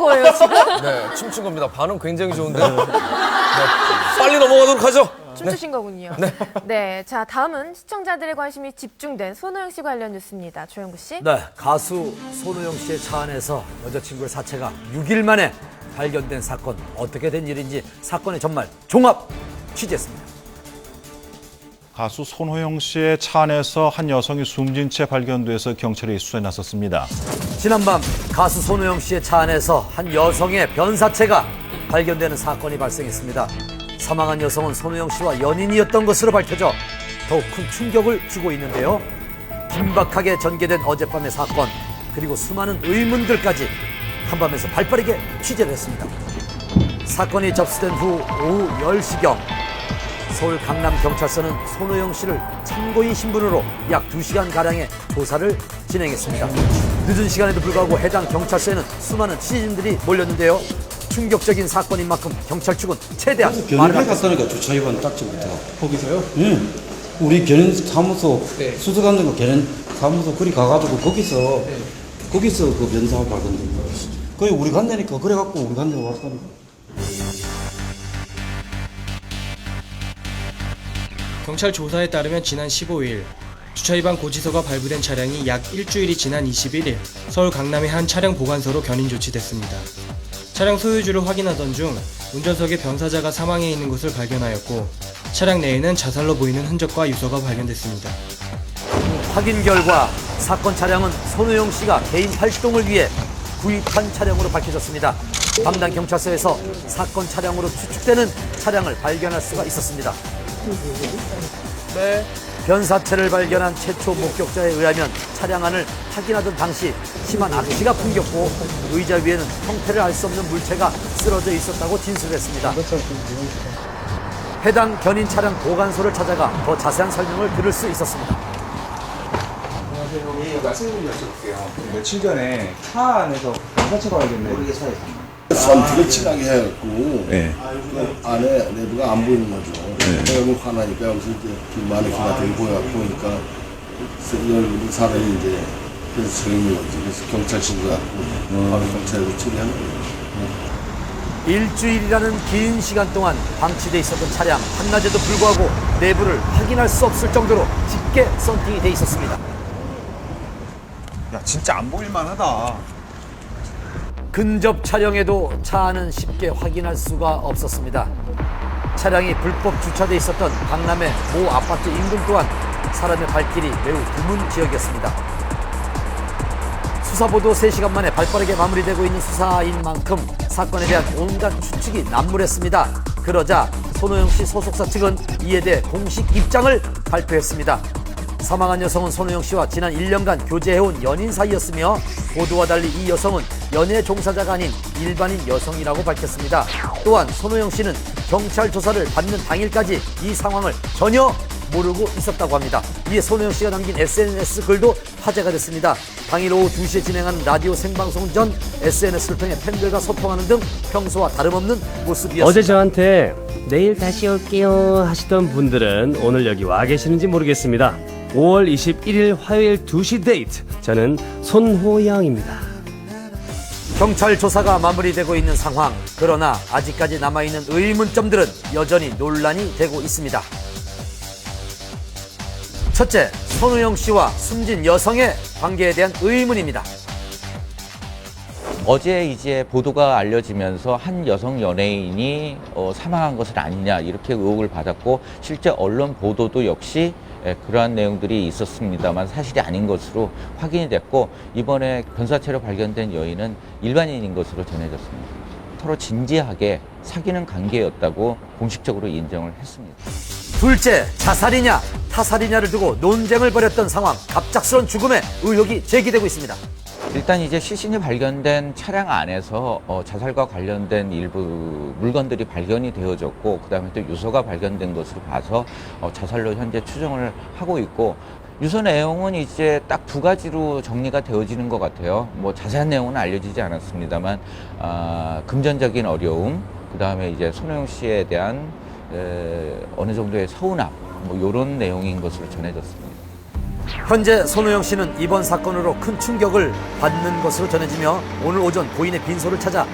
거예요, 지금? 네, 춤춘 겁니다. 반응 굉장히 좋은데요. 네, 빨리 넘어가도록 하죠. 춤추신 거군요. 네, 자 다음은 시청자들의 관심이 집중된 손호영 씨 관련 뉴스입니다. 조영구 씨. 네, 가수 손호영 씨의 차 안에서 여자친구의 사체가 6일 만에 발견된 사건. 어떻게 된 일인지 사건의 전말 종합 취재했습니다. 가수 손호영 씨의 차 안에서 한 여성이 숨진 채 발견돼서 경찰이 수사에 나섰습니다. 지난밤 가수 손호영 씨의 차 안에서 한 여성의 변사체가 발견되는 사건이 발생했습니다. 사망한 여성은 손호영 씨와 연인이었던 것으로 밝혀져 더욱 큰 충격을 주고 있는데요. 긴박하게 전개된 어젯밤의 사건, 그리고 수많은 의문들까지 한밤에서 발빠르게 취재를 했습니다. 사건이 접수된 후 오후 10시경 서울 강남경찰서는 손호영 씨를 참고인 신분으로 약 2시간가량의 조사를 진행했습니다. 늦은 시간에도 불구하고 해당 경찰서에는 수많은 취재진들이 몰렸는데요. 충격적인 사건인 만큼 경찰 측은 최대한 견인해 갔다니까 주차 위반 딱지부터. 거기서요? 예. 우리 견인 사무소 수사관들과 견인 사무소 거기 가가지고 거기서 그 변사 발견된 거예요. 거기 우리 간다니까 그래갖고 우리 간데 왔다니까. 경찰 조사에 따르면 지난 15일 주차위반 고지서가 발부된 차량이 약 일주일이 지난 21일 서울 강남의 한 차량 보관소로 견인 조치됐습니다. 차량 소유주를 확인하던 중 운전석에 변사자가 사망해 있는 것을 발견하였고 차량 내에는 자살로 보이는 흔적과 유서가 발견됐습니다. 확인 결과 사건 차량은 손호영 씨가 개인 활동을 위해 구입한 차량으로 밝혀졌습니다. 담당 경찰서에서 사건 차량으로 추측되는 차량을 발견할 수가 있었습니다. 네. 변사체를 발견한 최초 목격자에 의하면 차량 안을 확인하던 당시 심한 악취가 풍겼고 의자 위에는 형태를 알 수 없는 물체가 쓰러져 있었다고 진술했습니다. 해당 견인 차량 보관소를 찾아가 더 자세한 설명을 들을 수 있었습니다. 예, 말씀 좀 여쭤볼게요. 며칠 전에 차 안에서 변사체가 발견된 모르게 차에서 선투를 진하게 해갖고 그 안에 내부가 안 보이는 거죠. 너무 화나니까 여기서 이제 많은 기가 들고 보니까 이 사람이 이제 그래서 저희는 그래서 경찰 신고하고 바로 경찰로 처리하는 거예요. 일주일이라는 긴 시간 동안 방치돼 있었던 차량 한낮에도 불구하고 내부를 확인할 수 없을 정도로 짙게 썬팅이 돼 있었습니다. 야 진짜 안 보일만 하다. 근접 촬영에도 차 안은 쉽게 확인할 수가 없었습니다. 차량이 불법 주차돼 있었던 강남의 모 아파트 인근 또한 사람의 발길이 매우 드문 지역이었습니다. 수사보도 3시간 만에 발빠르게 마무리되고 있는 수사인 만큼 사건에 대한 온갖 추측이 난무했습니다. 그러자 손호영 씨 소속사 측은 이에 대해 공식 입장을 발표했습니다. 사망한 여성은 손호영 씨와 지난 1년간 교제해온 연인 사이였으며 보도와 달리 이 여성은 연애 종사자가 아닌 일반인 여성이라고 밝혔습니다. 또한 손호영 씨는 경찰 조사를 받는 당일까지 이 상황을 전혀 모르고 있었다고 합니다. 이에 손호영 씨가 남긴 SNS 글도 화제가 됐습니다. 당일 오후 2시에 진행한 라디오 생방송 전 SNS를 통해 팬들과 소통하는 등 평소와 다름없는 모습이었습니다. 어제 저한테 내일 다시 올게요 하시던 분들은 오늘 여기 와 계시는지 모르겠습니다. 5월 21일 화요일 2시 데이트. 저는 손호영입니다. 경찰 조사가 마무리되고 있는 상황. 그러나 아직까지 남아있는 의문점들은 여전히 논란이 되고 있습니다. 첫째, 손호영 씨와 숨진 여성의 관계에 대한 의문입니다. 어제 이제 보도가 알려지면서 한 여성 연예인이 사망한 것은 아니냐 이렇게 의혹을 받았고 실제 언론 보도도 역시 그러한 내용들이 있었습니다만 사실이 아닌 것으로 확인이 됐고 이번에 변사체로 발견된 여인은 일반인인 것으로 전해졌습니다. 서로 진지하게 사귀는 관계였다고 공식적으로 인정을 했습니다. 둘째, 자살이냐 타살이냐를 두고 논쟁을 벌였던 상황. 갑작스러운 죽음의 의혹이 제기되고 있습니다. 일단 이제 시신이 발견된 차량 안에서 자살과 관련된 일부 물건들이 발견이 되어졌고 그다음에 또 유서가 발견된 것으로 봐서 자살로 현재 추정을 하고 있고 유서 내용은 이제 딱 2가지로 정리가 되어지는 것 같아요. 뭐 자세한 내용은 알려지지 않았습니다만 금전적인 어려움, 그다음에 이제 손호영 씨에 대한 어느 정도의 서운함, 뭐 이런 내용인 것으로 전해졌습니다. 현재 손호영 씨는 이번 사건으로 큰 충격을 받는 것으로 전해지며 오늘 오전 고인의 빈소를 찾아